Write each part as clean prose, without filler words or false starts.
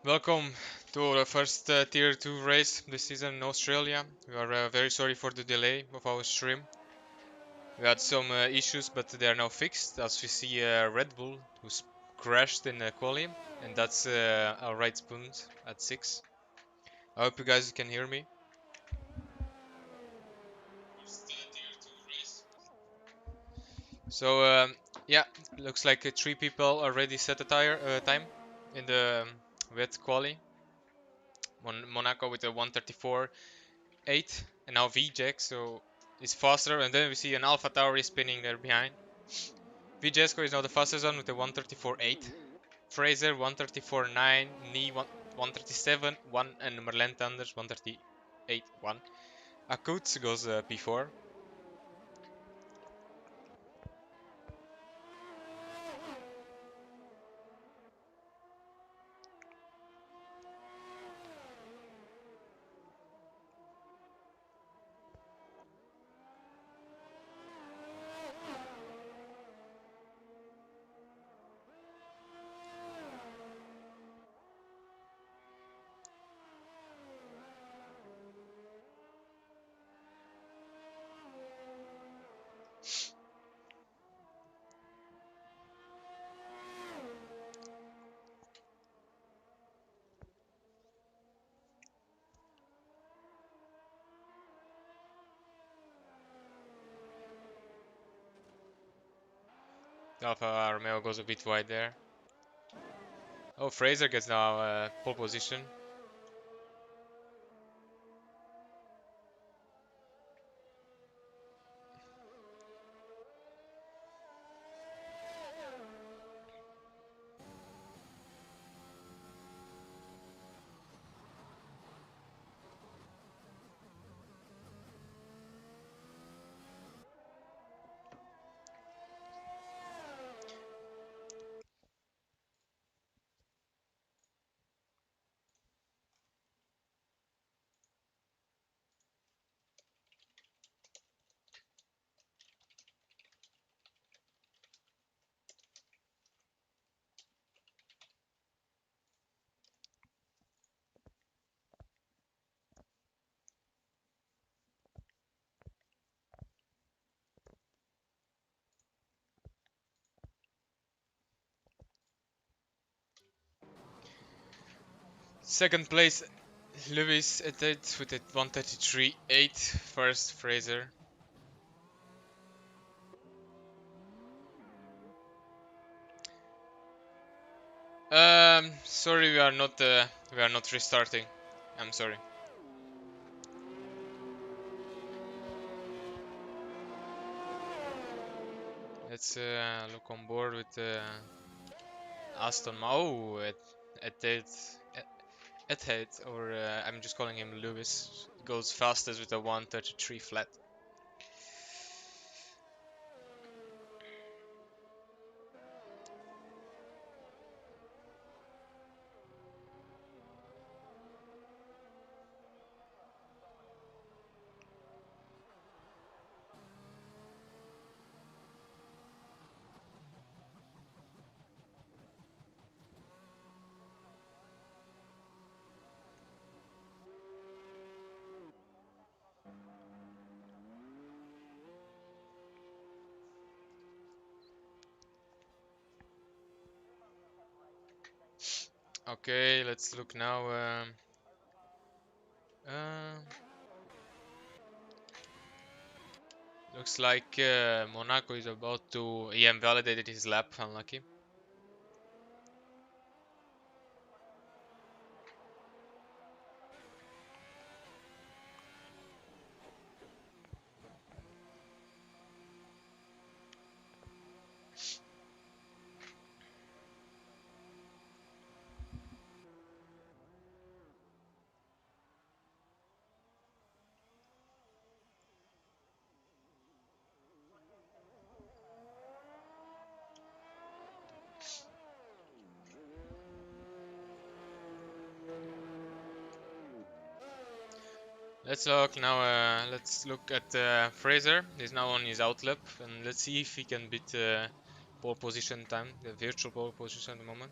Welcome to the first Tier 2 race this season in Australia. We are very sorry for the delay of our stream. We had some issues, but they are now fixed. As we see Red Bull, who's crashed in the quali, and that's our right spoons at 6. I hope you guys can hear me. So, yeah, looks like 3 people already set a time in the wet quali. Monaco with a 1:34.8, and now VJack, so it's faster. And then we see an Alpha Tauri spinning there behind. VJesco is now the fastest one with a 1:34.8. Fraser 1:34.9, Knee 1:37.1, and Merlin Thunders 1:38.1. Akut goes P4. Alpha Romeo goes a bit wide there. Oh, Fraser gets now pole position. Second place, Lewis at it with a 1:33.8. First, Fraser. Sorry, we are not restarting. I'm sorry. Let's look on board with Aston. Oh, at head, or I'm just calling him Lewis. Goes fastest with a 1:33 flat. Okay, let's look now. Uh, Looks like Monaco is about to. He invalidated his lap. Unlucky. Let's look now. Let's look at Fraser. He's now on his outlap, and let's see if he can beat pole position time, the virtual pole position at the moment.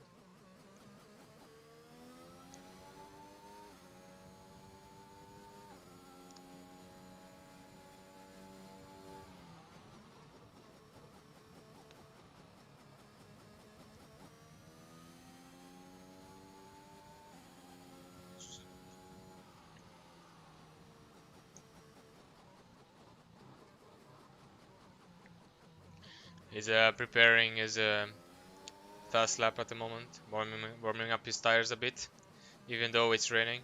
He's preparing his fast lap at the moment, warming up his tires a bit, even though it's raining.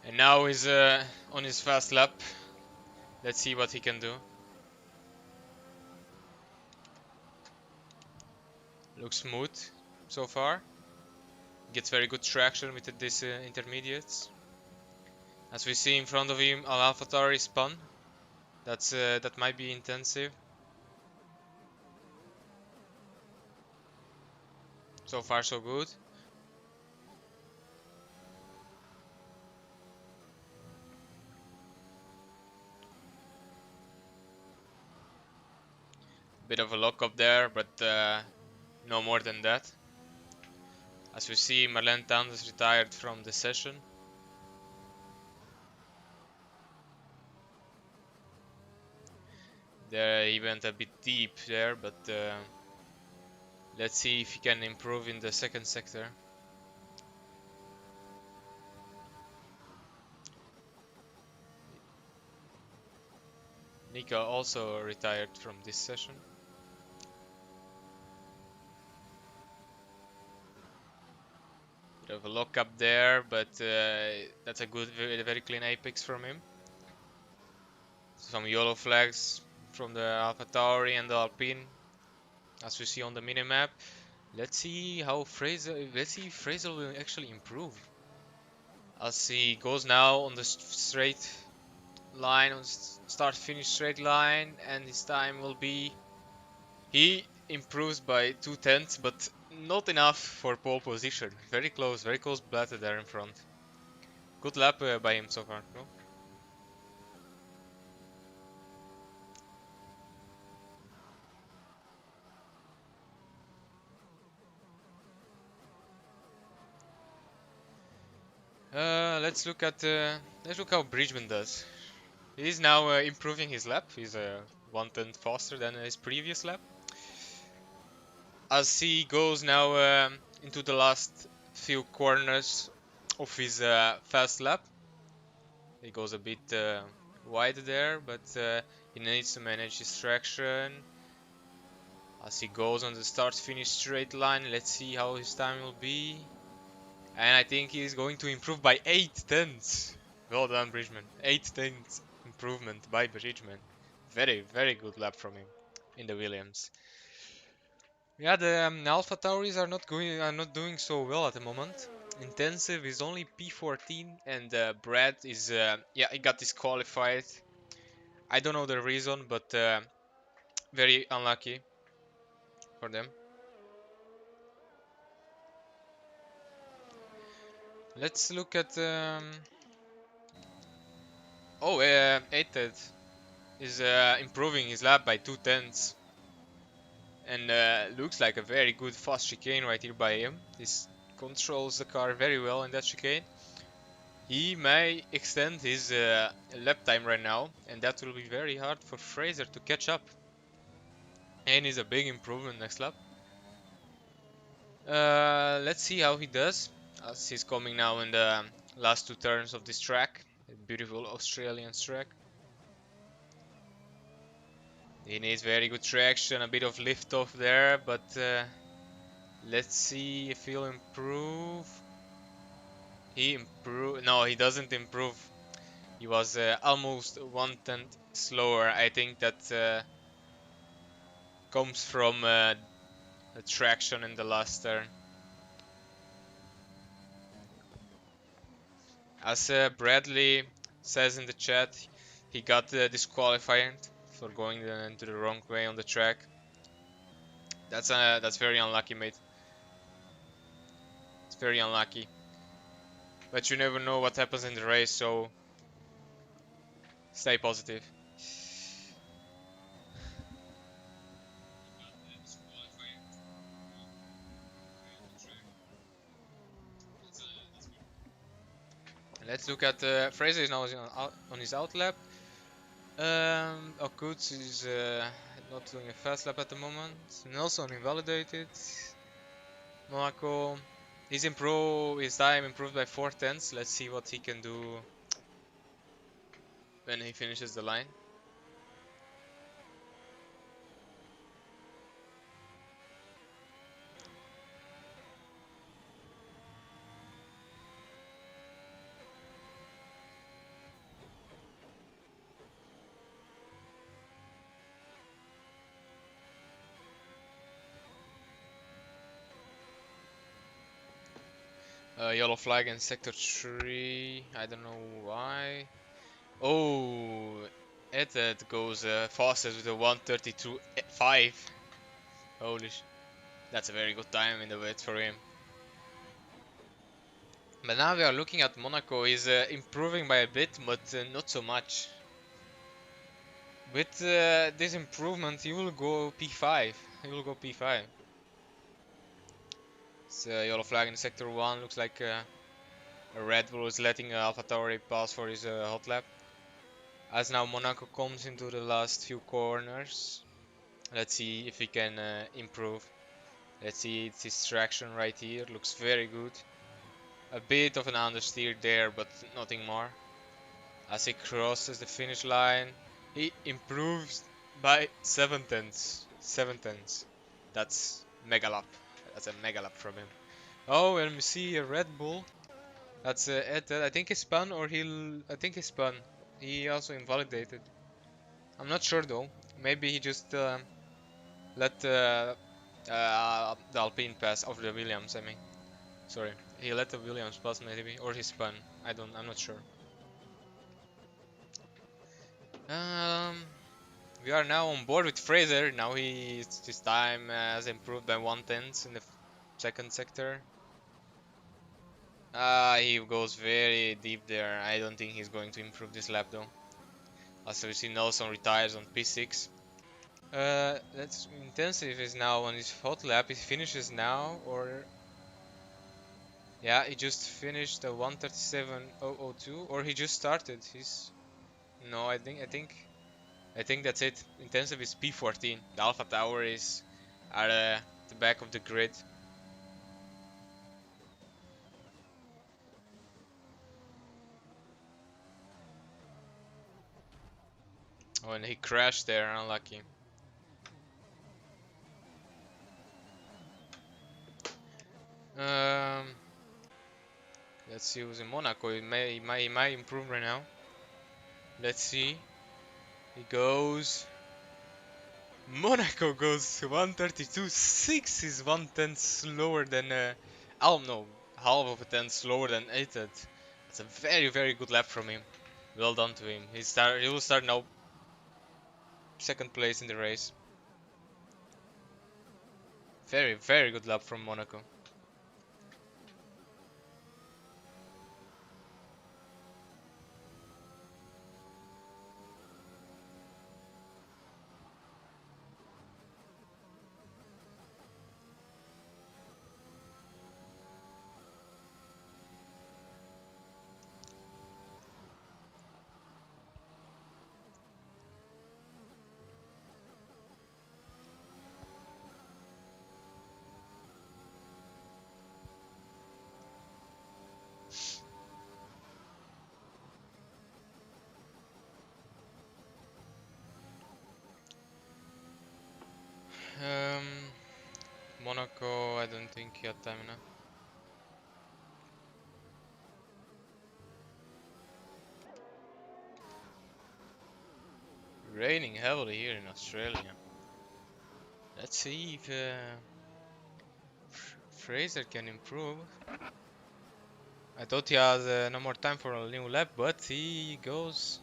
And now he's on his fast lap. Let's see what he can do. Looks smooth so far. Gets very good traction with these intermediates. As we see in front of him, Al AlphaTauri spun. That might be intensive. So far so good. Bit of a lockup there, but no more than that. As we see, Marlene Tandes retired from the session. There he went a bit deep there, but let's see if he can improve in the second sector. Nika also retired from this session. Bit of a lockup there, but that's a good, very clean apex from him. Some yellow flags from the AlphaTauri and the Alpine, as we see on the minimap. Let's see how Fraser. Let's see if Fraser will actually improve. As he goes now on the straight line, on start-finish straight line, and his time will be. He improves by 2/10, but not enough for pole position. Very close battle there in front. Good lap by him so far, no? Let's look how Bridgman does. He's now improving his lap. He's 1/10 faster than his previous lap. As he goes now into the last few corners of his fast lap, he goes a bit wide there, but he needs to manage his traction. As he goes on the start-finish straight line, let's see how his time will be. And I think he's going to improve by 8/10. Well done, Bridgman. 8/10 improvement by Bridgman. Very good lap from him in the Williams. Yeah, the AlphaTauris are not doing so well at the moment. Intensive is only P14, and Brad is yeah, he got disqualified. I don't know the reason, but very unlucky for them. Let's look at oh, 8th is improving his lap by 2/10, and looks like a very good fast chicane right here by him. This controls the car very well in that chicane. He may extend his lap time right now, and that will be very hard for Fraser to catch up. And is a big improvement next lap. Let's see how he does, as he's coming now in the last two turns of this track. A beautiful Australian track. He needs very good traction, a bit of lift off there, but let's see if he'll improve. No, he doesn't improve. He was almost 1/10 slower. I think that comes from the traction in the last turn. As Bradley says in the chat, he got disqualified for going into the wrong way on the track. That's very unlucky, mate. It's very unlucky. But you never know what happens in the race, so stay positive. Let's look at Fraser is now on his out lap. Okuts is not doing a fast lap at the moment. Nelson invalidated. Monaco, his time improved by 4 tenths. Let's see what he can do when he finishes the line. Yellow flag in sector 3. I don't know why. Oh, Eted goes fastest with a 1:32.5. Holy sh! That's a very good time in the wet for him. But now we are looking at Monaco. He's improving by a bit, but not so much. With this improvement, he will go P5. He will go P5. It's yellow flag in sector 1. Looks like a Red Bull is letting AlphaTauri pass for his hot lap. As now Monaco comes into the last few corners. Let's see if he can improve. Let's see, it's his traction right here. Looks very good. A bit of an understeer there, but nothing more. As he crosses the finish line, he improves by 7 tenths. 7 tenths. That's mega lap. That's a mega lap from him. Oh, and we see a Red Bull. That's Ed. I think he spun, or he'll. I think he spun. He also invalidated. I'm not sure though. Maybe he just let the Alpine pass, of the Williams. I mean, sorry, he let the Williams pass maybe, or he spun. I'm not sure. Um, we are now on board with Fraser. Now his time has improved by 1/10 in the second sector. He goes very deep there. I don't think he's going to improve this lap though. Also, we see Nelson retires on P6. That's intensive is now on his hot lap. He finishes now, or yeah, he just finished a 1:37.002, or he just started. He's no, I think that's it. Intensive is P14. The Alpha Tower is at the back of the grid. Oh, and he crashed there. Unlucky. Um, let's see who's in Monaco. He might improve right now. Let's see. He goes. Monaco goes 1:32.6 is 1/10 slower than oh no, half of a tenth slower than Ethan. That's a very good lap from him. Well done to him. He will start now second place in the race. Very good lap from Monaco. Um, Monaco, I don't think he had time enough. Raining heavily here in Australia. Let's see if Fraser can improve. I thought he has no more time for a new lap, but he goes.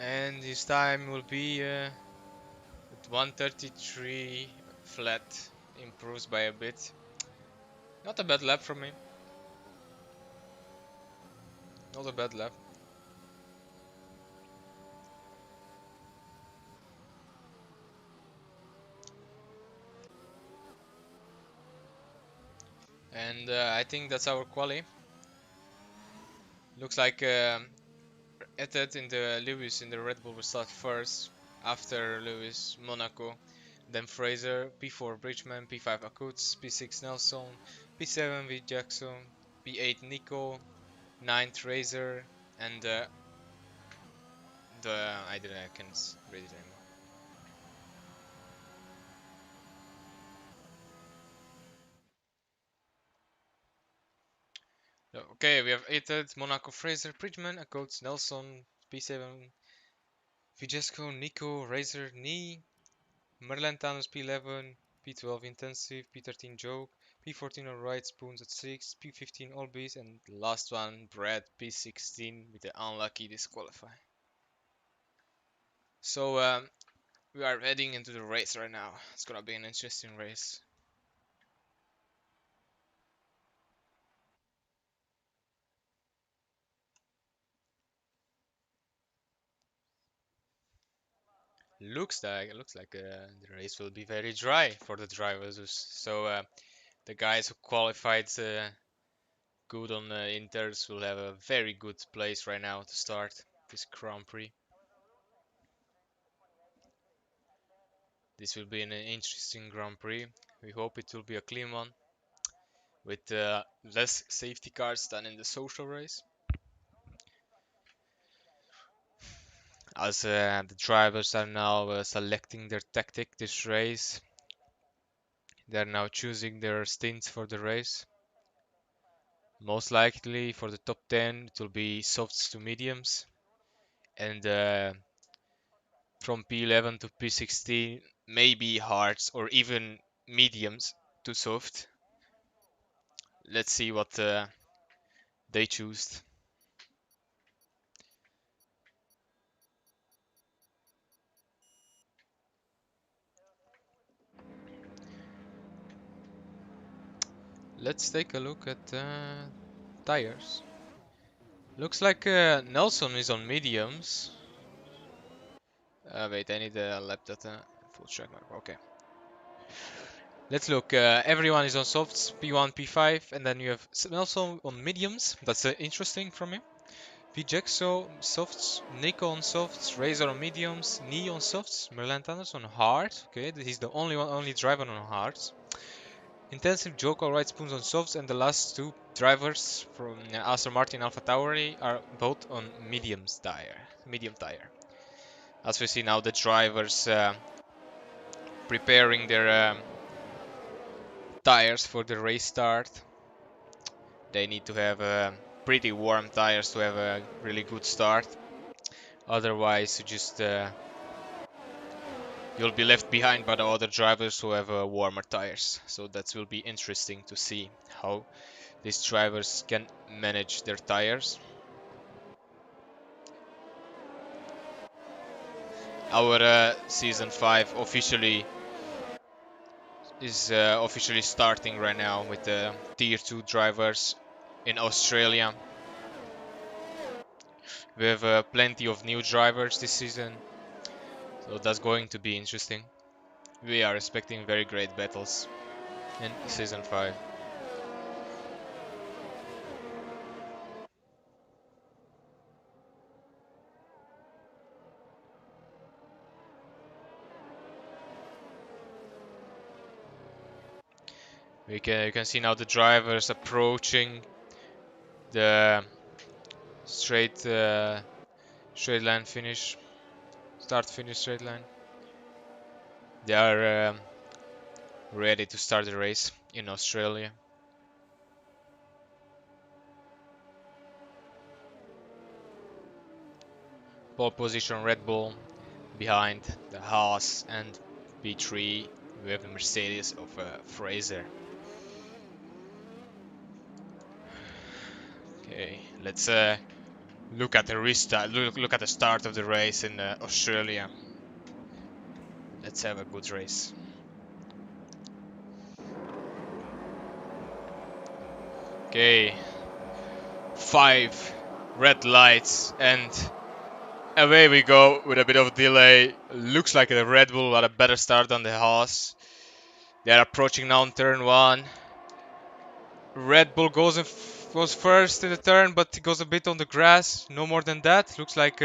And his time will be at 1:33 flat. Improves by a bit. Not a bad lap from him. Not a bad lap. And I think that's our quali. Looks like Etted in the Lewis in the Red Bull will start first. After Lewis, Monaco. then Fraser, P4 Bridgman, P5 Akutz, P6 Nelson, P7 V Jackson, P8 Nico, 9 Fraser, and I don't know, I can't read it anymore. Okay, we have 8 Monaco, Fraser, Bridgman, Akutz, Nelson, P7 Vijesco, Nico, Razor, Knee, Merlin Thanos P11, P12 Intensive, P13 Joke, P14 Alright Spoons at 6, P15 Allbees, and the last one, Brad P16 with the unlucky disqualify. So we are heading into the race right now. It's gonna be an interesting race. Looks like the race will be very dry for the drivers. So the guys who qualified good on Inters will have a very good place right now to start this Grand Prix. This will be an interesting Grand Prix. We hope it will be a clean one with less safety cars than in the social race. As the drivers are now selecting their tactic this race, they are now choosing their stints for the race. Most likely for the top 10 it will be softs to mediums, and from P11 to P16 maybe hards or even mediums to soft. Let's see what they choose. Let's take a look at tires. Looks like Nelson is on mediums. Wait, I need a lap data. Full track mark. Okay. Let's look. Everyone is on softs, P1, P5, and then you have Nelson on mediums. That's interesting from him. Vjexo softs, Nico on softs, Razor on mediums, Knee on softs, Merlantanos on hard. Okay, he's the only driver on hards. Intensive Joke Alright Spoons on softs, and the last two drivers from Aston Martin Alpha Tauri are both on medium tire. As we see now, the drivers preparing their tires for the race start. They need to have pretty warm tires to have a really good start. Otherwise, you'll be left behind by the other drivers who have warmer tires. So that will be interesting to see how these drivers can manage their tires. Our season 5 is officially starting right now with the tier 2 drivers in Australia. We have plenty of new drivers this season, so that's going to be interesting. We are expecting very great battles in season 5. You can see now the drivers approaching the straight line finish, start finish straight line. They are ready to start the race in Australia. Pole position Red Bull, behind the Haas, and P3 we have the Mercedes of Fraser. Okay, let's look at the restart. Look at the start of the race in Australia. Let's have a good race. Okay, 5 red lights and away we go with a bit of delay. Looks like the Red Bull had a better start than the Haas. They are approaching now on turn 1. Red Bull goes first in the turn, but he goes a bit on the grass. No more than that. Looks like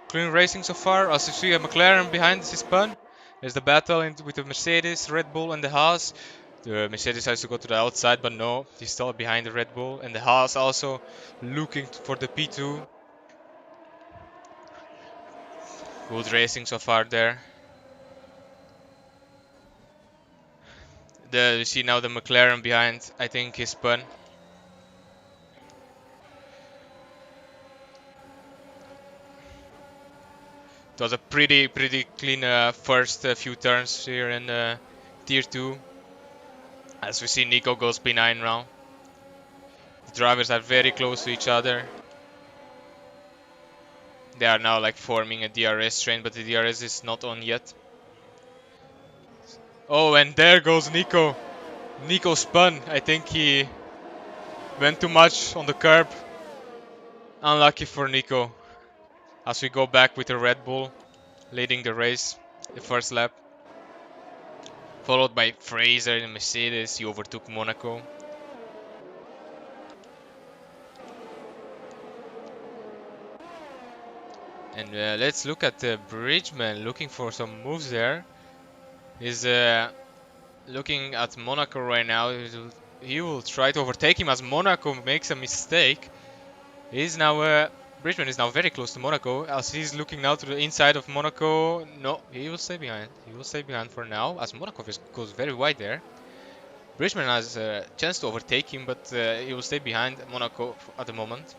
clean racing so far. As you see, a McLaren behind this is spun. There's the battle with the Mercedes, Red Bull, and the Haas. The Mercedes has to go to the outside, but no, he's still behind the Red Bull. And the Haas also looking for the P2. Good racing so far there. You see now the McLaren behind. I think he spun. It was a pretty clean first few turns here in Tier 2. As we see, Nico goes P9 now. The drivers are very close to each other. They are now like forming a DRS train, but the DRS is not on yet. Oh, and there goes Nico. Nico spun. I think he went too much on the curb. Unlucky for Nico. As we go back with the Red Bull leading the race, the first lap. Followed by Fraser in Mercedes. He overtook Monaco. And let's look at Bridgman looking for some moves there. He's looking at Monaco right now. He will try to overtake him as Monaco makes a mistake. He's now Bridgman is now very close to Monaco as he's looking now to the inside of Monaco. No, he will stay behind. He will stay behind for now as Monaco goes very wide there. Bridgman has a chance to overtake him, but he will stay behind Monaco at the moment.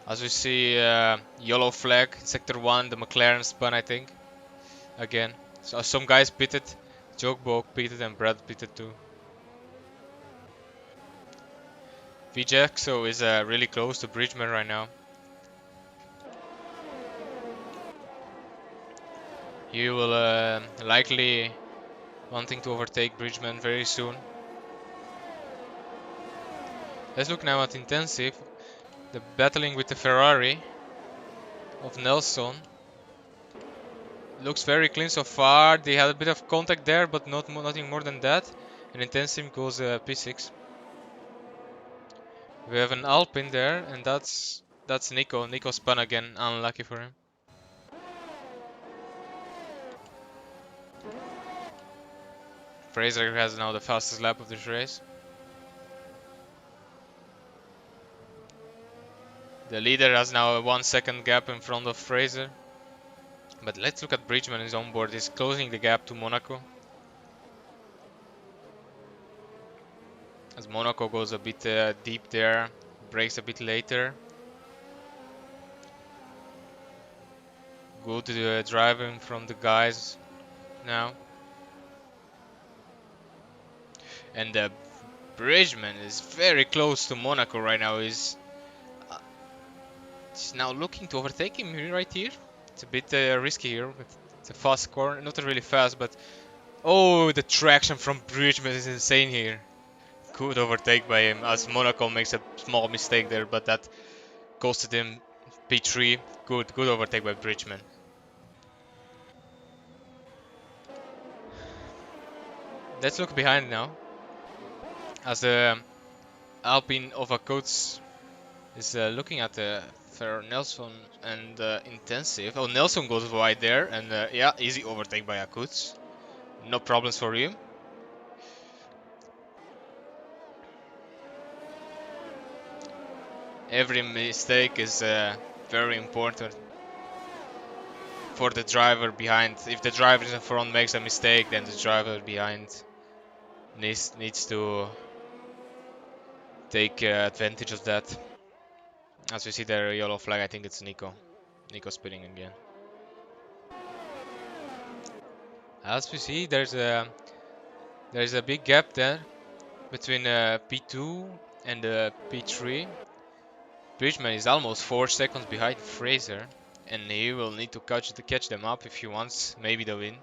As we see yellow flag, sector 1, the McLaren spun I think. Again. So some guys pitted. Jokebog pitted and Brad pitted too. Vjaxo is really close to Bridgman right now. He will likely wanting to overtake Bridgman very soon. Let's look now at Intensive. The battling with the Ferrari of Nelson. Looks very clean so far. They had a bit of contact there, but nothing more than that. And Intensive goes P6. We have an Alpine there, and that's Nico. Nico spun again, unlucky for him. Fraser has now the fastest lap of this race. The leader has now a 1 second gap in front of Fraser. But let's look at Bridgman, his onboard. He's closing the gap to Monaco. As Monaco goes a bit deep there, brakes a bit later. Good driving from the guys now. And Bridgman is very close to Monaco right now. He's now looking to overtake him right here. It's a bit risky here, but it's a fast corner. Not really fast, but... Oh, the traction from Bridgman is insane here. Good overtake by him, as Monaco makes a small mistake there, but that costed him P3. Good overtake by Bridgman. Let's look behind now. As the Alpine of Acoats is looking at the Nelson and Intensive. Oh, Nelson goes wide there, and yeah, easy overtake by Acoats. No problems for him. Every mistake is very important for the driver behind. If the driver in front makes a mistake, then the driver behind needs to take advantage of that. As we see there, yellow flag, I think it's Nico. Nico spinning again. As we see, there's a big gap there between P2 and P3. Bridgman is almost 4 seconds behind Fraser, and he will need to catch them up if he wants maybe the win.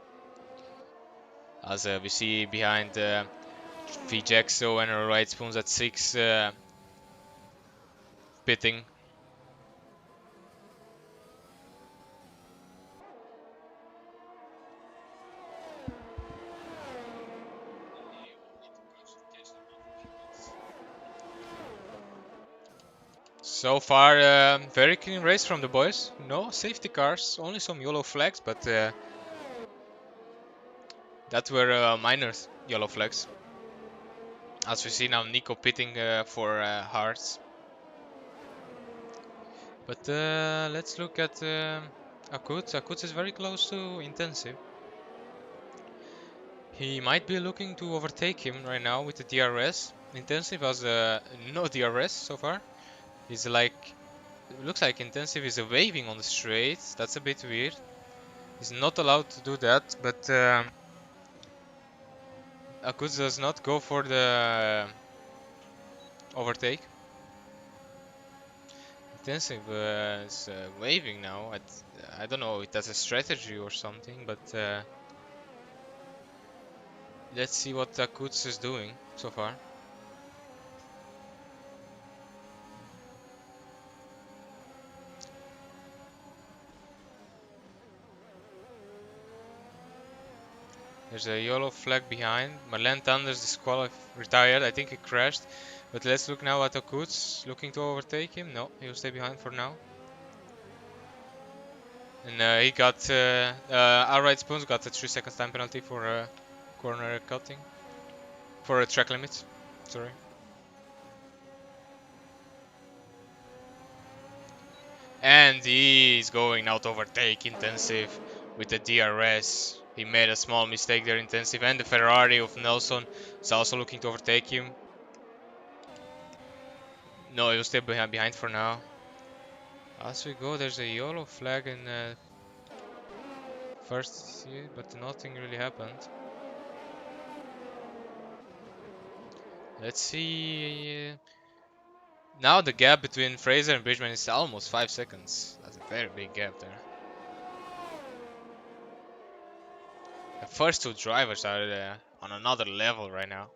As we see behind Vjaxo and Right Spoons at 6 pitting. So far, very clean race from the boys. No safety cars, only some yellow flags, but that were minor yellow flags. As we see now, Nico pitting for hearts. But let's look at Akut. Akut is very close to intensive. He might be looking to overtake him right now with the DRS. Intensive has no DRS so far. He's like, looks like Intensive is waving on the straight. That's a bit weird. He's not allowed to do that, but Akut does not go for the overtake. Intensive is waving now. I don't know if that's a strategy or something, but let's see what Akut is doing so far. There's a yellow flag behind. Marlene Tanders retired. I think he crashed. But let's look now at Akut. Looking to overtake him. No, he'll stay behind for now. And he got outright spoons got a 3 seconds time penalty for corner cutting. For a track limit. Sorry. And he's going now to overtake Intensive with the DRS. He made a small mistake there, Intensive, and the Ferrari of Nelson is also looking to overtake him. No, he'll stay behind for now. As we go, there's a yellow flag in first, but nothing really happened. Let's see. Now the gap between Fraser and Bridgman is almost 5 seconds. That's a very big gap there. The first two drivers are on another level right now.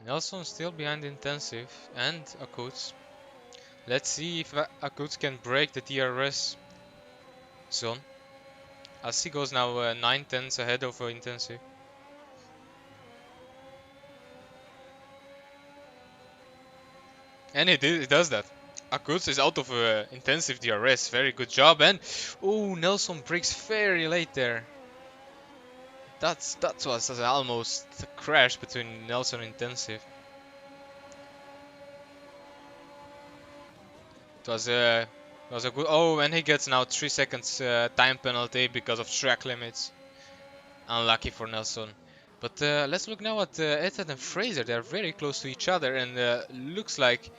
Nelson still behind Intensive and Akut. Let's see if Akut can break the DRS zone. As he goes now 9/10 ahead of Intensive. And he does that. Akut is out of Intensive DRS. Very good job. And oh, Nelson breaks very late there. That was almost a crash between Nelson and Intensive. It was a good. Oh, and he gets now 3 seconds time penalty because of track limits. Unlucky for Nelson. But let's look now at Ethan and Fraser. They are very close to each other, and looks like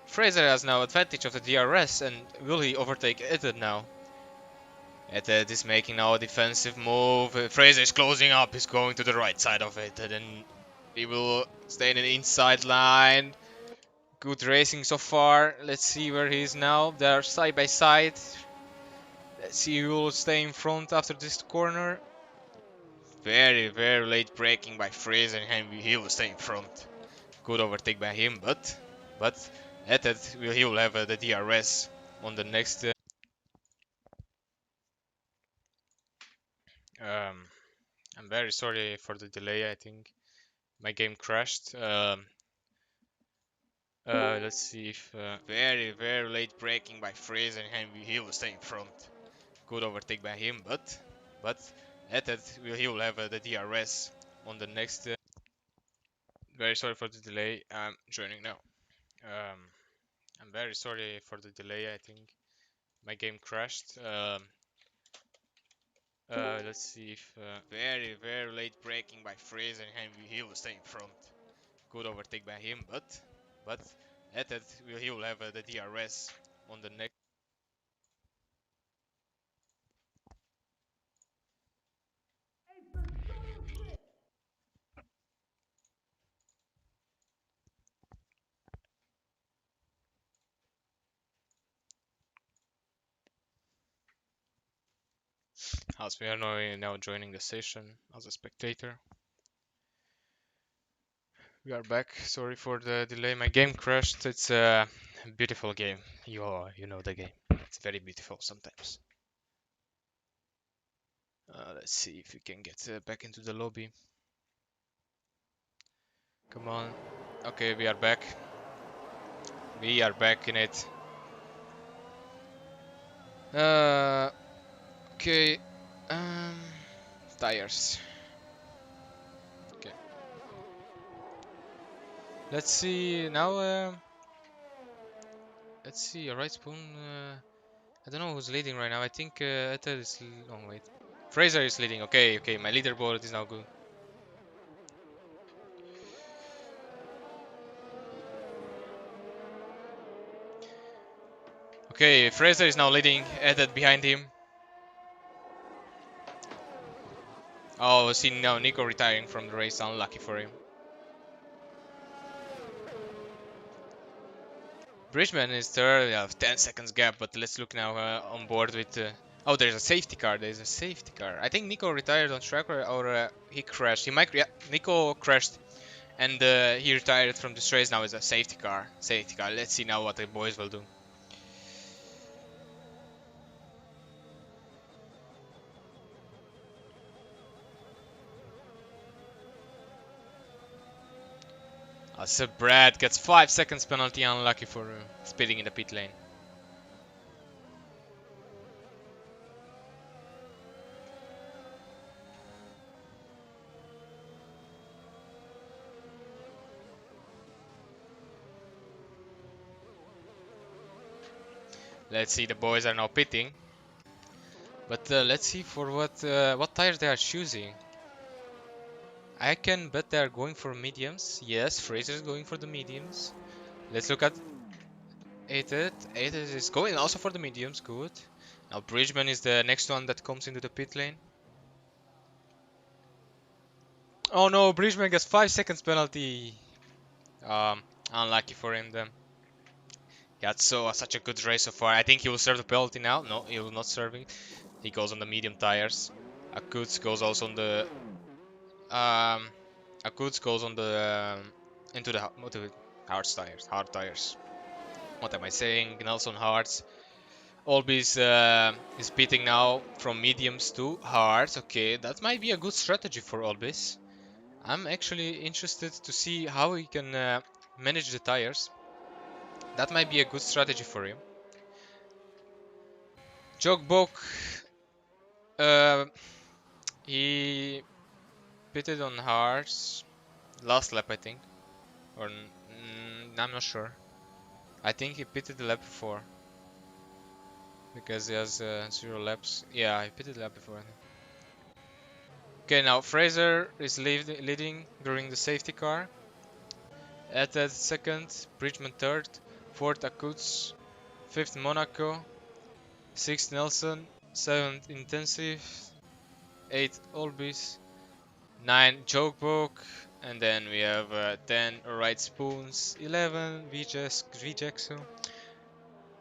Fraser has now advantage of the DRS. And will he overtake Ethan now? Ethan is making now a defensive move. Fraser is closing up. He's going to the right side of it, and then he will stay in the inside line. Good racing so far. Let's see where he is now. They are side by side. Let's see who will stay in front after this corner. Very, very late braking by Fraser, and he will stay in front. Good overtake by him, but Ethan he will have the DRS on the next. I'm very sorry for the delay. I think my game crashed. Let's see if very, very late braking by Fraser, and he will stay in front. Good overtake by him, but Ethan he will have the DRS on the next. Very sorry for the delay. I'm joining now. Um, I'm very sorry for the delay. I think my game crashed. Let's see if very, very late braking by Fraser, and he will stay in front. Good overtake by him, but Ethan he will have the DRS on the next. As we are now joining the session as a spectator. We are back. Sorry for the delay. My game crashed. It's a beautiful game. You know the game. It's very beautiful sometimes. Let's see if we can get back into the lobby. Come on. Okay, we are back. We are back in it. Okay. Um, Tires. Okay. Let's see now. Let's see. A right spoon. I don't know who's leading right now. I think Ethel is. Oh wait. Fraser is leading. Okay, okay. My leaderboard is now good. Okay, Fraser is now leading. Ethel behind him. Oh, see now Nico retiring from the race. Unlucky for him. Bridgman is third. We have 10 seconds gap, but let's look now on board with. Oh, there's a safety car. There's a safety car. I think Nico retired on track or he crashed. He might. Yeah, Nico crashed and he retired from this race. Now it's a safety car. Safety car. Let's see now what the boys will do. So Brad gets 5 seconds penalty. Unlucky for speeding in the pit lane. Let's see. The boys are now pitting. But let's see for what tires they are choosing. I can bet they are going for mediums. Yes, Fraser is going for the mediums. Let's look at Ated. Ated is going also for the mediums. Good. Now Bridgman is the next one that comes into the pit lane. Oh no, Bridgman gets 5 seconds penalty. Um, Unlucky for him then. He had such a good race so far. I think he will serve the penalty now. No, he will not serve it. He goes on the medium tires. Akuts goes also on the Akuts goes on the into the hard tires. Hard tires. What am I saying? Nelson Hards. Olby's is beating now from mediums to hards. Okay, that might be a good strategy for Olbis. I'm actually interested to see how he can manage the tires. That might be a good strategy for him. Jogbok, uh, he pitted on hards last lap, I think, or I'm not sure. I think he pitted the lap before because he has 0 laps. Yeah, he pitted the lap before. Okay, now Fraser is leading during the safety car. At second, Bridgman third, fourth Akuts, fifth Monaco, sixth Nelson, seventh Intensive, eighth Olbis, nine Jokebook, and then we have 10 Right Spoons, 11 Vjexo,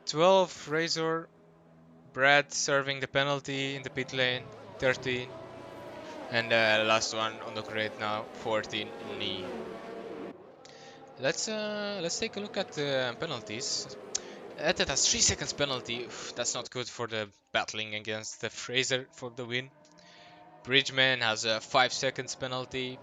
12 Razor, Brad serving the penalty in the pit lane, 13, and last one on the grid now, 14 Knee. Let's take a look at the penalties. That has 3 seconds penalty. Oof, that's not good for the battling against the Fraser for the win. Bridgman has a 5 seconds penalty.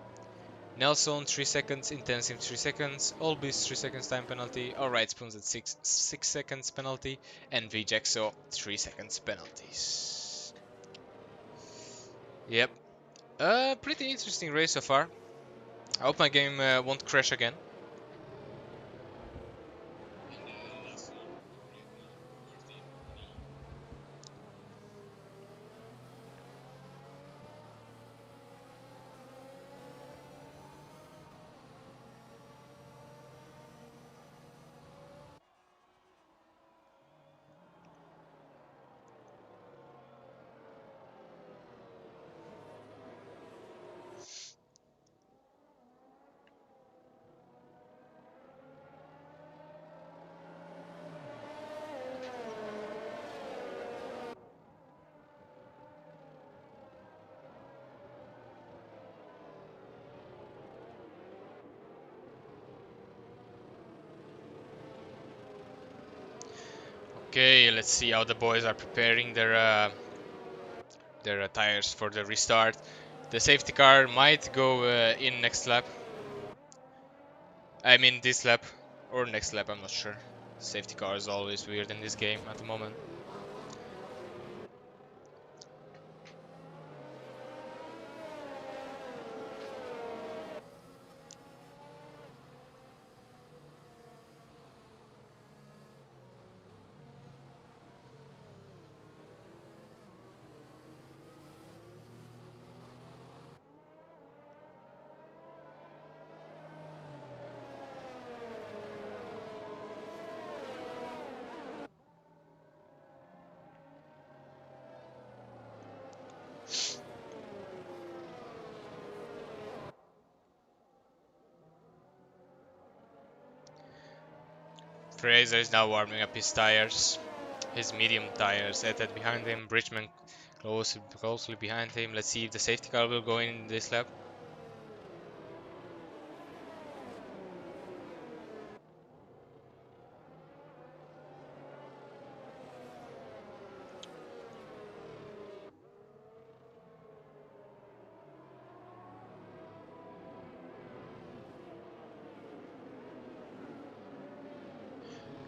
Nelson 3 seconds, Intensive 3 seconds, Olbis 3 seconds time penalty, Alright Spoons at 6 seconds penalty, and Vjexo 3 seconds penalties. Yep. Pretty interesting race so far. I hope my game won't crash again. Okay, let's see how the boys are preparing their tires for the restart. The safety car might go in next lap. I mean this lap or next lap, I'm not sure. Safety car is always weird in this game at the moment. Fraser is now warming up his tires. His medium tires. Eted behind him. Bridgman closely behind him. Let's see if the safety car will go in this lap.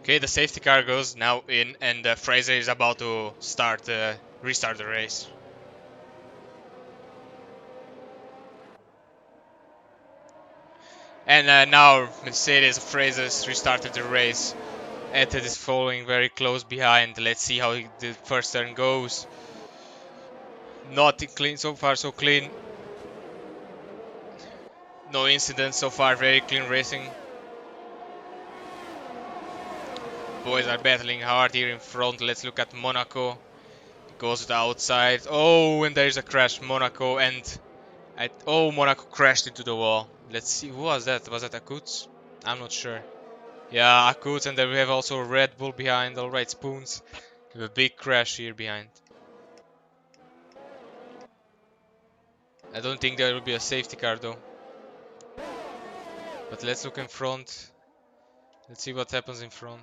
Okay, the safety car goes now in, and Fraser is about to restart the race. And now Mercedes Fraser's restarted the race. Eted is following very close behind. Let's see how the first turn goes. Not clean so far, so clean. No incidents so far, very clean racing. Boys are battling hard here in front. Let's look at Monaco. Goes to the outside. Oh, and there's a crash. Monaco and... Monaco crashed into the wall. Let's see, who was that? Was that Akutz? I'm not sure. Yeah, Akutz, and then we have also Red Bull behind. Alright, Spoons. We have a big crash here behind. I don't think there will be a safety car though. But let's look in front. Let's see what happens in front.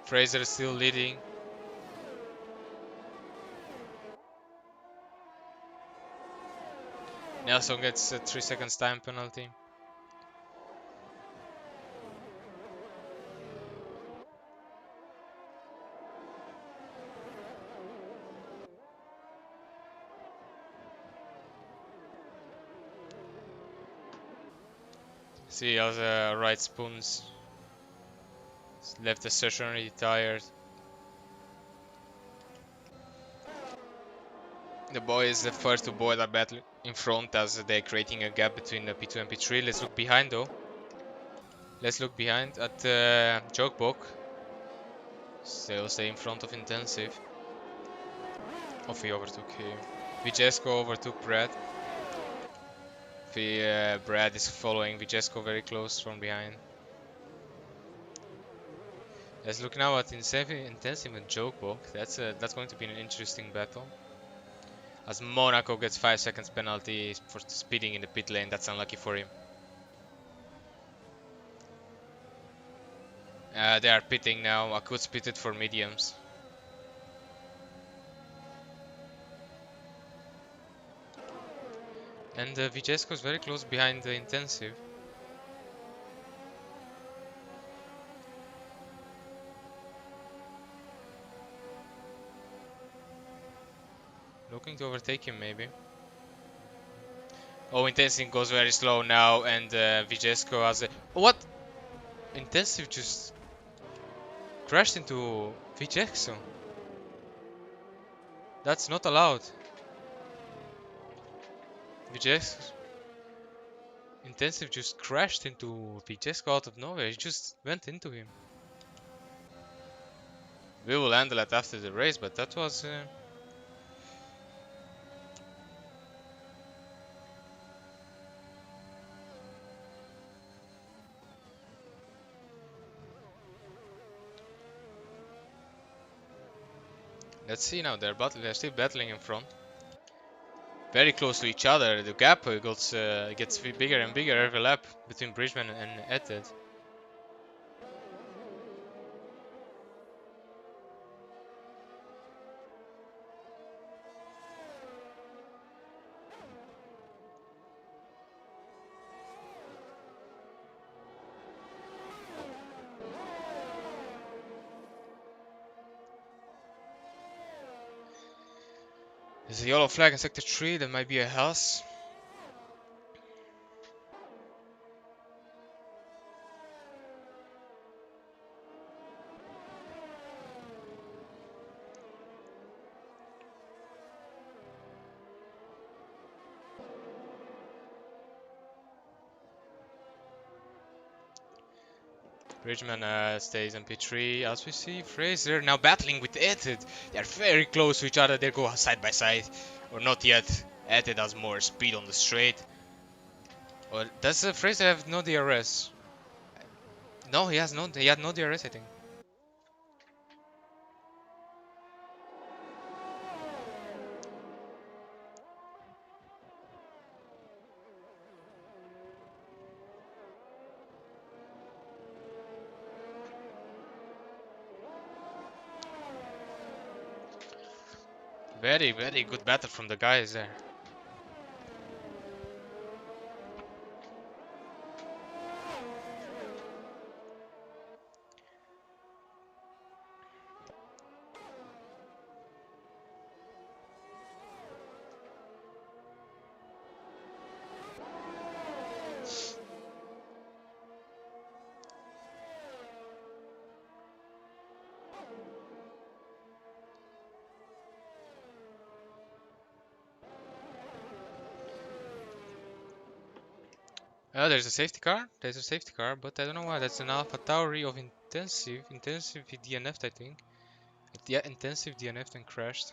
Fraser is still leading. Nelson gets a 3 seconds time penalty. See how the right Spoons left the session already tired. The boys, the first two boys are battling in front as they're creating a gap between the P2 and P3. Let's look behind though. Let's look behind at Jokebok. Still stay in front of Intensive. Of he overtook him. Vijesco overtook Brad. Brad is following Vijesco very close from behind. Let's look now at Intensive and Jokebok. That's going to be an interesting battle. As Monaco gets 5 seconds penalty for speeding in the pit lane, that's unlucky for him. They are pitting now. Akut's pitted for mediums. And Vijesco is very close behind the Intensive. Looking to overtake him maybe. Oh, Intensive goes very slow now, and Vijesco has a... What? Intensive just crashed into Vijesco. That's not allowed. Vijesco... Intensive just crashed into Vijesco out of nowhere. He just went into him. We will handle it after the race, but that was... Let's see now, they're still battling in front. Very close to each other. The gap gets bigger and bigger every lap between Bridgman and Eted. There's a yellow flag in sector 3, that might be a house. Bridgman stays in P3, as we see Fraser now battling with Etid. They're very close to each other, they go side by side. Or not yet. Etid has more speed on the straight. Or does Fraser have no DRS? No, he had no DRS, I think. Very, very good battle from the guys there. There's a safety car. There's a safety car, but I don't know why. That's an Alpha Tauri of intensive. Intensive he DNF'd, I think. Yeah, intensive DNF'd and crashed.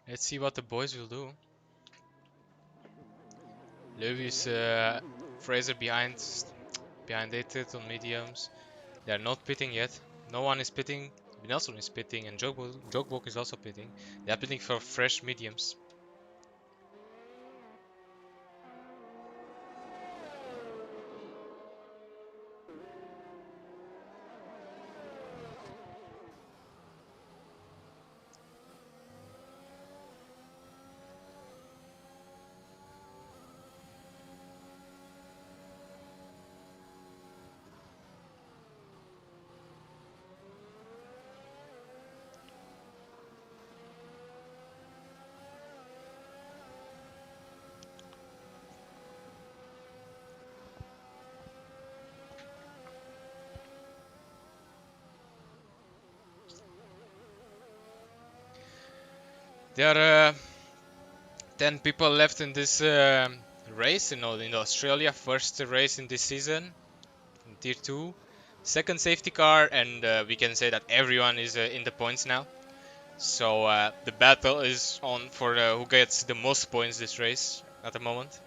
Let's see what the boys will do. Lewis, Fraser behind it on mediums. They're not pitting yet. No one is pitting. Nelson is pitting, and Jogbok is also pitting. They're pitting for fresh mediums. There are 10 people left in this race in Australia. First race in this season, in Tier 2. Second safety car, and we can say that everyone is in the points now. So the battle is on for who gets the most points this race at the moment.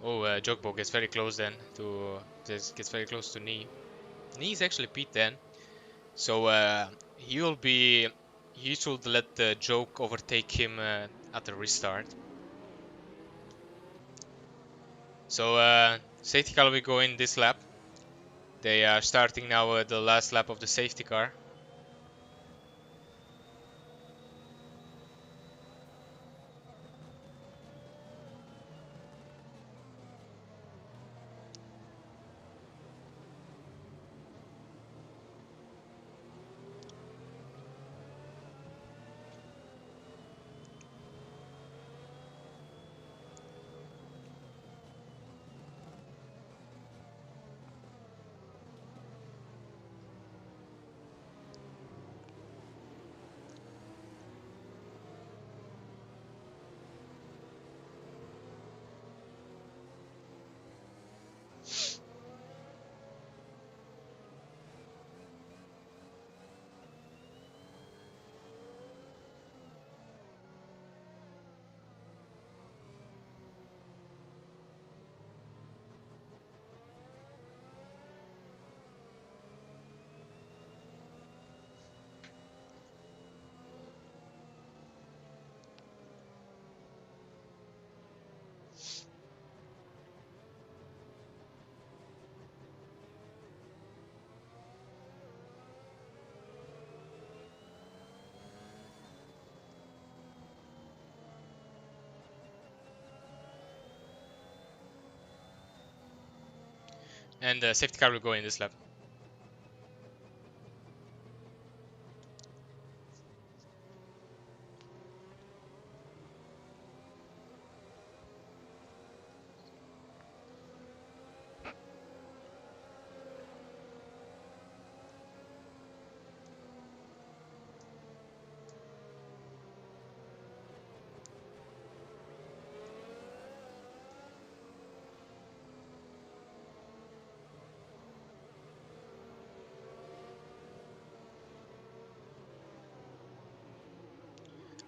Oh, Jogbo gets very close then to gets very close to Knee. Knee is actually P10, so he should let the Joke overtake him at the restart. So safety car will go in this lap. They are starting now the last lap of the safety car. And the safety car will go in this lap.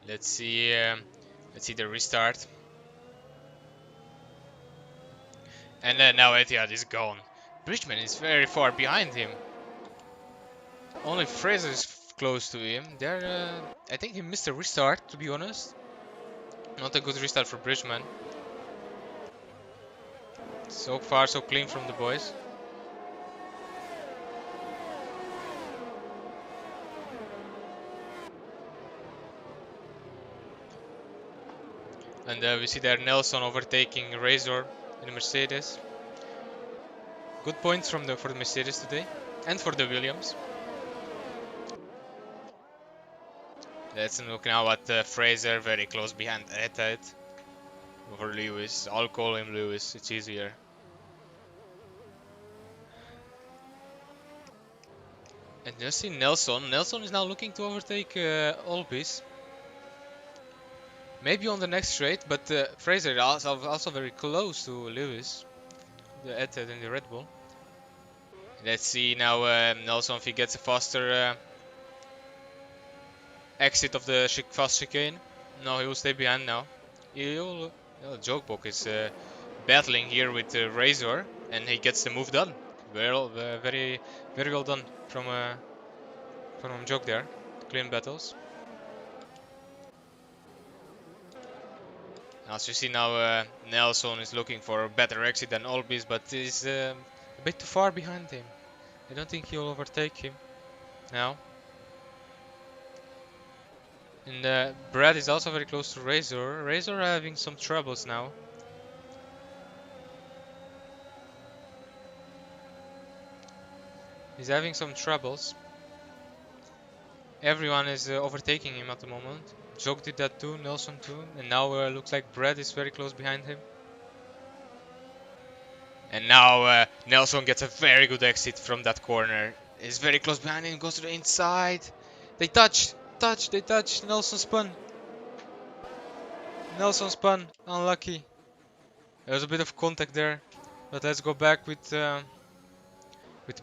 Let's see. Let's see the restart. And then now Etihad is gone. Bridgman is very far behind him. Only Fraser is close to him. I think he missed a restart, to be honest. Not a good restart for Bridgman. So far, so clean from the boys. And we see there Nelson overtaking Razor in the Mercedes. Good points for the Mercedes today, and for the Williams. Let's look now at Fraser, very close behind Etihad. Over Lewis. I'll call him Lewis, it's easier. And you see Nelson. Nelson is now looking to overtake Olbis. Maybe on the next straight, but Fraser is also very close to Lewis, the Etihad and the Red Bull. Let's see now Nelson if he gets a faster exit of the fast chicane. No, he will stay behind now. Jokebok is battling here with Razor, and he gets the move done. Very well done from Joke there. Clean battles. As you see now, Nelson is looking for a better exit than Olbis, but is a bit too far behind him. I don't think he'll overtake him now. And Brad is also very close to Razor. Razor having some troubles now. He's having some troubles. Everyone is overtaking him at the moment. Joke did that too, Nelson too, and now looks like Brad is very close behind him. And now Nelson gets a very good exit from that corner. He's very close behind him, goes to the inside. They touch, they touch. Nelson spun. Unlucky. There was a bit of contact there, but let's go back with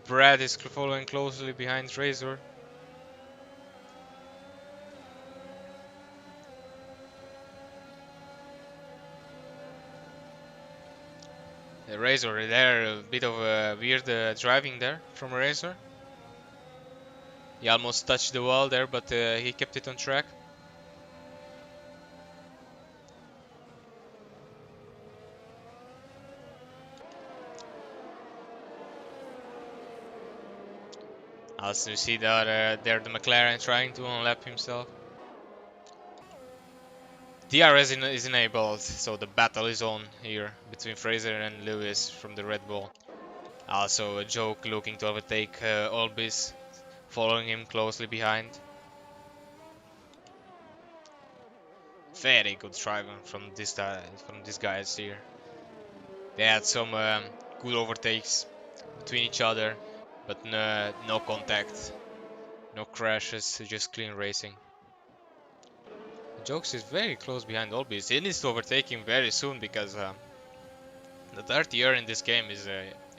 Brad is following closely behind Razor. Razor there, a bit of a weird driving there from Razor. He almost touched the wall there, but he kept it on track. As you see that there the McLaren trying to unlap himself. DRS is enabled, so the battle is on here between Fraser and Lewis from the Red Bull. Also a Joke looking to overtake Olbis, following him closely behind. Very good driving from these guys here. They had some good overtakes between each other, but no contact, no crashes, just clean racing. Jokes is very close behind Olbis. He needs to overtake him very soon because the 30R in this game is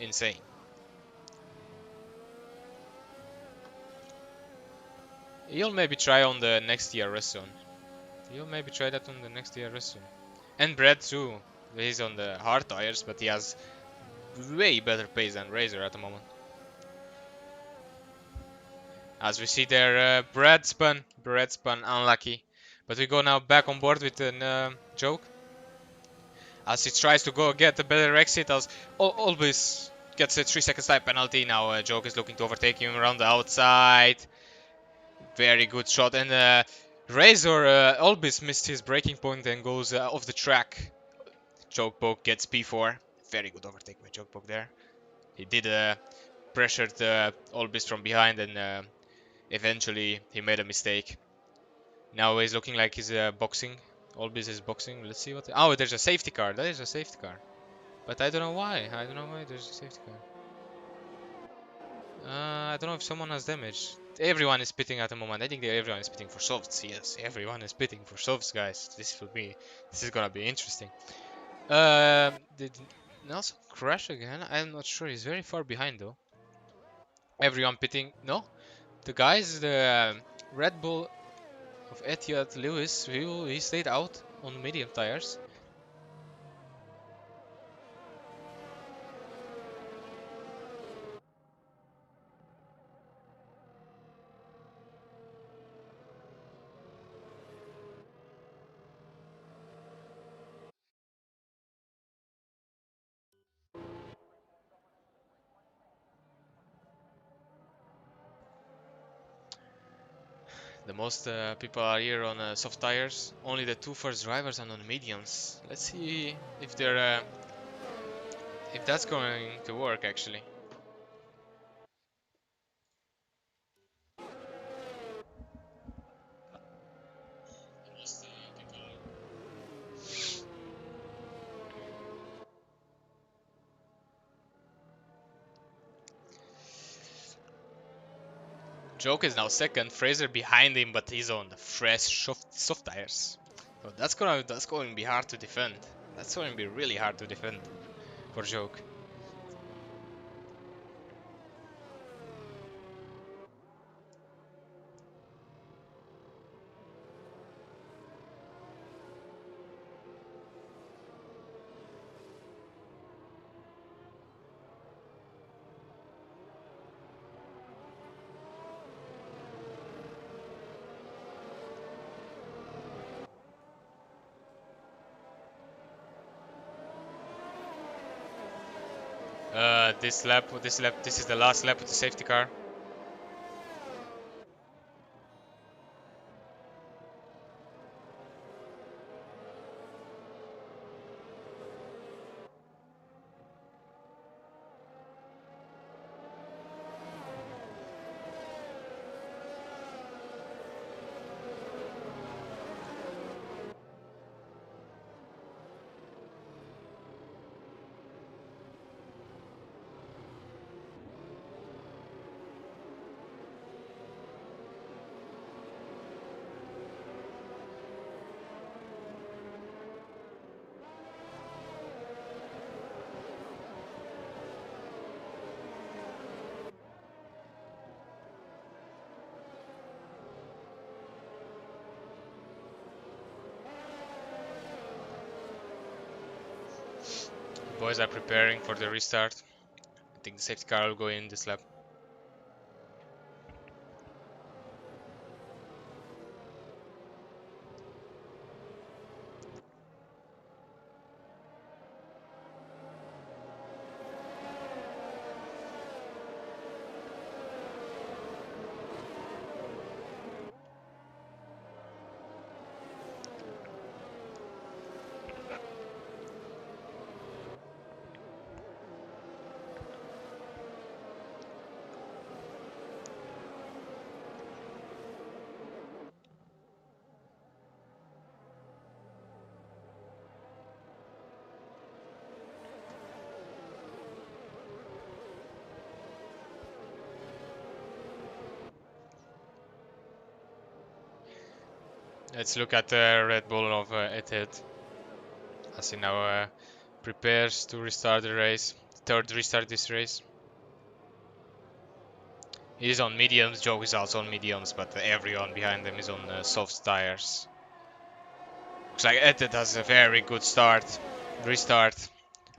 insane. He'll maybe try on the next DRS soon. He'll maybe try that on the next DRS soon. And Brad too. He's on the hard tires, but he has way better pace than Razor at the moment. As we see there, Brad spun, unlucky. But we go now back on board with a Joke. As he tries to go get a better exit, as always gets a 3 seconds time penalty. Now Joke is looking to overtake him around the outside. Very good shot. And Razor always missed his braking point and goes off the track. Jokebok gets P4. Very good overtake by Jokebok there. He did pressured Olbis from behind, and eventually he made a mistake. Now he's looking like he's boxing. Olbis is boxing. Let's see what. Oh, there's a safety car. That is a safety car. But I don't know why. I don't know why there's a safety car. I don't know if someone has damage. Everyone is pitting at the moment. I think that everyone is pitting for softs. Yes, everyone is pitting for softs, guys. This is gonna be interesting. Did Nelson crash again? I'm not sure. He's very far behind though. Everyone pitting. No, the guys, the Red Bull of Etihad Lewis, he stayed out on medium tires. The most people are here on soft tires. Only the two first drivers are on mediums. Let's see if they're if that's going to work actually. Joke is now second. Fraser behind him, but he's on the fresh soft tires. So that's going to be hard to defend. That's going to be really hard to defend for Joke. This is the last lap with the safety car. Boys are preparing for the restart. I think the safety car will go in this lap. Let's look at the Red Bull of Etihad as he now prepares to restart the race. Third restart this race. He's on mediums. Joe is also on mediums, but everyone behind them is on soft tires. Looks like Etihad has a very good restart,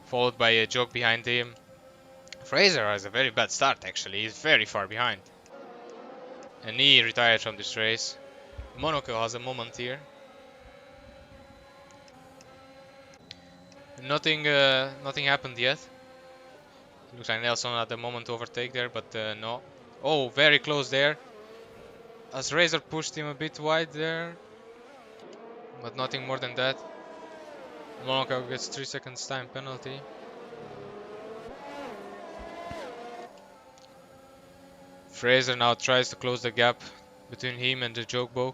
followed by a Joke behind him. Fraser has a very bad start actually. He's very far behind, and he retired from this race. Monaco has a moment here. Nothing happened yet. Looks like Nelson had a moment to overtake there, but no. Oh, very close there. As Razor pushed him a bit wide there, but nothing more than that. Monaco gets 3 seconds time penalty. Fraser now tries to close the gap between him and the Jokebook.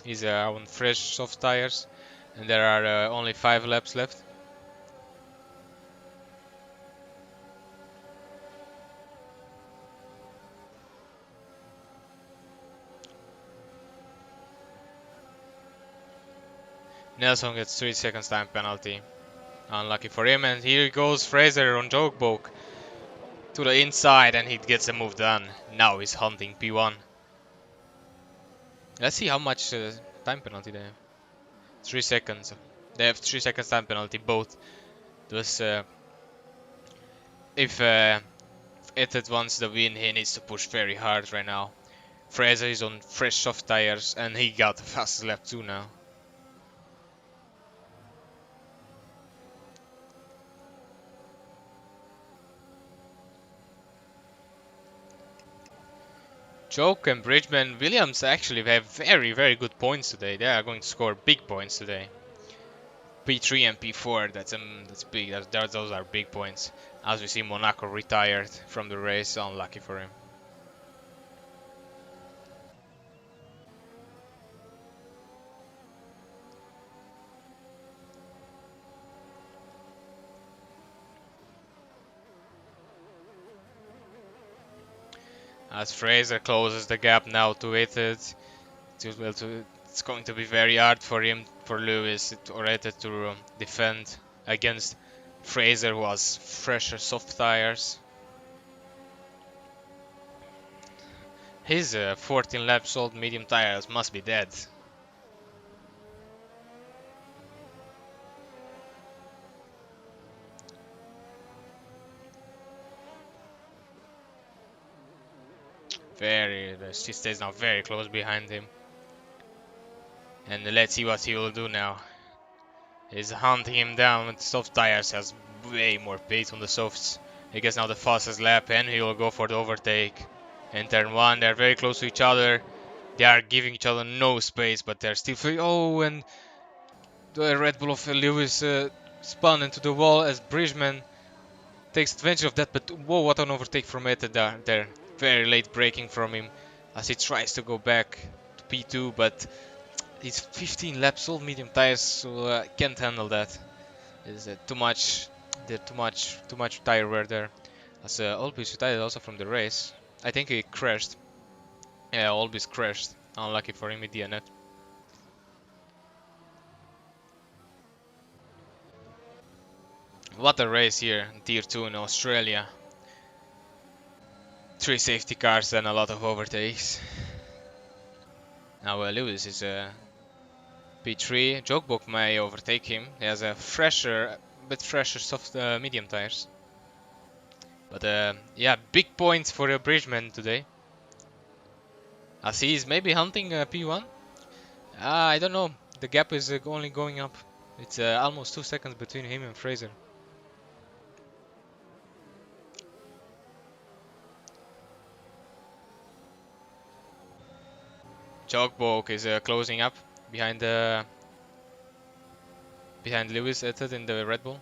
He's on fresh soft tires, and there are only 5 laps left. Nelson gets 3 seconds time penalty. Unlucky for him, and here goes Fraser on Jokebook to the inside, and he gets the move done. Now he's hunting P1. Let's see how much time penalty they have. 3 seconds. They have 3 seconds time penalty both. Thus, if Ethan wants the win, he needs to push very hard right now. Fraser is on fresh soft tires, and he got the fastest lap too now. Joke and Bridgman Williams actually have very, very good points today. They are going to score big points today. P3 and P4, that's big. Those are big points. As we see, Monaco retired from the race. Unlucky for him. As Fraser closes the gap now to it, it's going to be very hard for him, for Lewis or Etted to defend against Fraser, who has fresher soft tires. His 14 laps old medium tires must be dead. She stays now very close behind him. And let's see what he will do now. He's hunting him down with soft tires, has way more pace on the softs. He gets now the fastest lap, and he will go for the overtake. In turn 1, they're very close to each other. They are giving each other no space, but they're still free. Oh, and the Red Bull of Lewis spun into the wall as Bridgman takes advantage of that. But whoa, what an overtake from Etta there. Very late braking from him as he tries to go back to P2, but he's 15 laps old medium tires, so can't handle that. It's too much. Too much tire wear there. As Olbis retired also from the race. I think he crashed. Yeah, Olbis crashed. Unlucky for him with DNF. What a race here, Tier 2 in Australia. 3 safety cars and a lot of overtakes. Now Lewis is P3. Jokebook may overtake him. He has a bit fresher soft medium tires. But yeah, big points for Bridgman today. As he is maybe hunting P1. I don't know. The gap is only going up. It's almost 2 seconds between him and Fraser. Jokebook is closing up behind Lewis Etted in the Red Bull.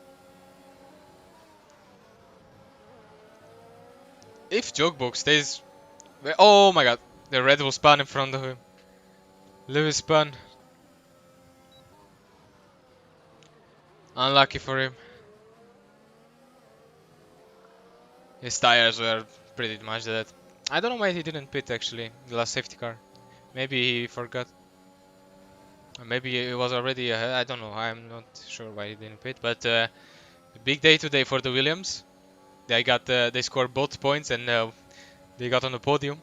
If Jokebook stays... Oh my god, the Red Bull spun in front of him. Lewis spun. Unlucky for him. His tires were pretty much dead. I don't know why he didn't pit actually, the last safety car. Maybe he forgot. Or maybe he was already ahead, I don't know, I'm not sure why he didn't pit. But a big day today for the Williams. They scored both points and they got on the podium.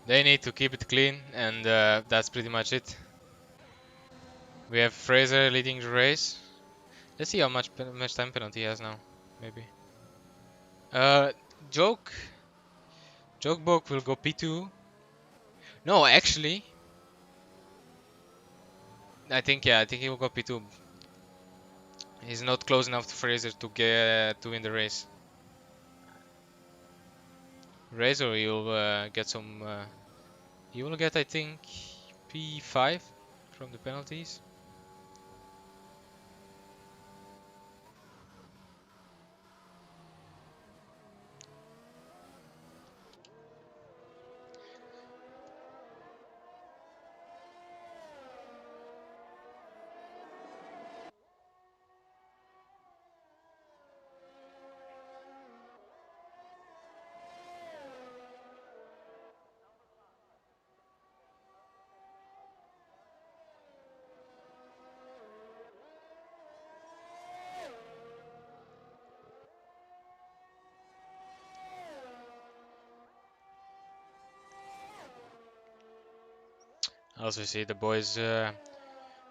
They need to keep it clean, and that's pretty much it. We have Fraser leading the race. Let's see how much time penalty he has now. Maybe. Jokebook will go P2. No, actually, I think he will go P2. He's not close enough to Fraser to get to win the race. Razor, you'll get some. You will get, I think, P5 from the penalties. Also see the boys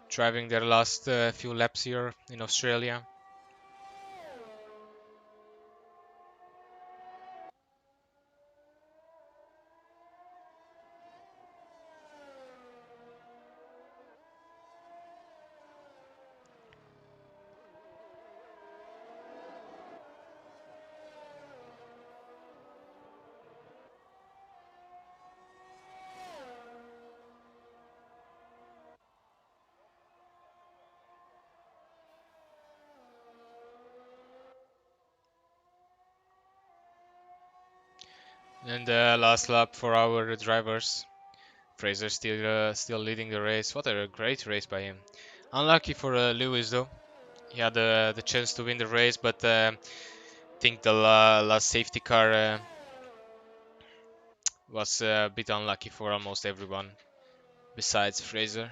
driving their last few laps here in Australia. And last lap for our drivers. Fraser still leading the race. What a great race by him. Unlucky for Lewis though. He had the chance to win the race, but I think the last safety car was a bit unlucky for almost everyone besides Fraser.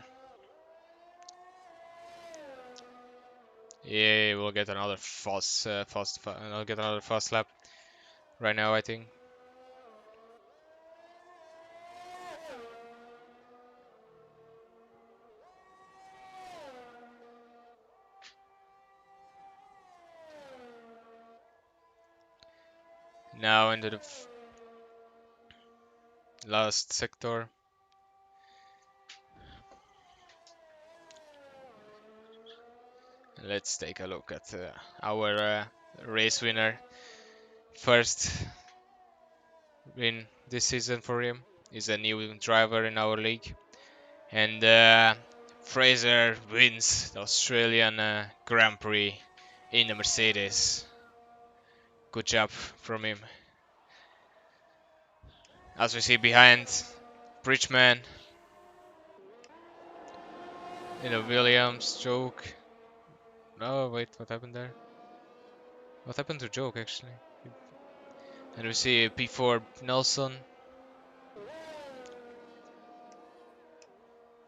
Yeah, we'll get another I'll get another fast lap right now, I think. Now into the last sector. Let's take a look at our race winner. First win this season for him. He's a new driver in our league. And Fraser wins the Australian Grand Prix in the Mercedes. Good job from him. As we see behind, Bridgman in a Williams joke. Oh wait, what happened there? What happened to Joke actually? And we see P4 Nelson,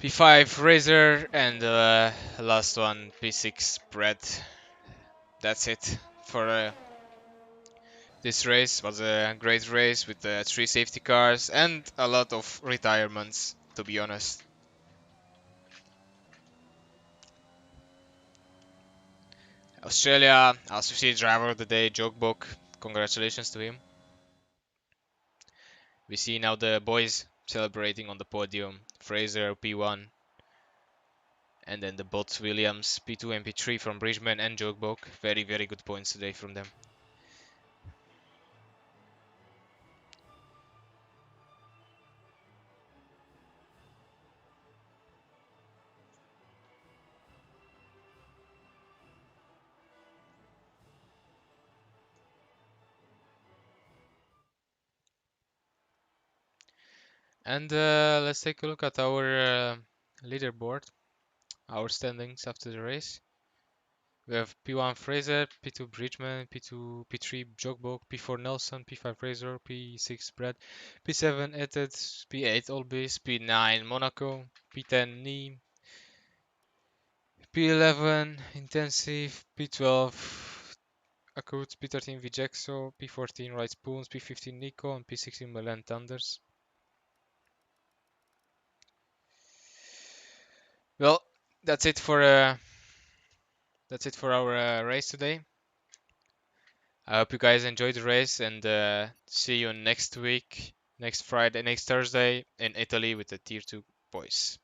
P5 Razor, and last one P6 Brett. That's it for this race. Was a great race with 3 safety cars and a lot of retirements, to be honest. Australia, as we see, driver of the day, Jokebook. Congratulations to him. We see now the boys celebrating on the podium. Fraser P1, and then the bots Williams P2 and P3 from Bridgman and Jokebook. Very, very good points today from them. And let's take a look at our leaderboard, our standings after the race. We have P1 Fraser, P2 Bridgman, P2, P3 Jokebook, P4 Nelson, P5 Fraser, P6 Brad, P7 Eted, P8 Olbis, P9 Monaco, P10 Neem, P11 Intensive, P12 Akut, P13 Vijexo, P14 Right Spoons, P15 Nico, and P16 Milan Thunders. Well, that's it for our race today. I hope you guys enjoyed the race, and see you next week, next Friday, next Thursday in Italy with the Tier 2 boys.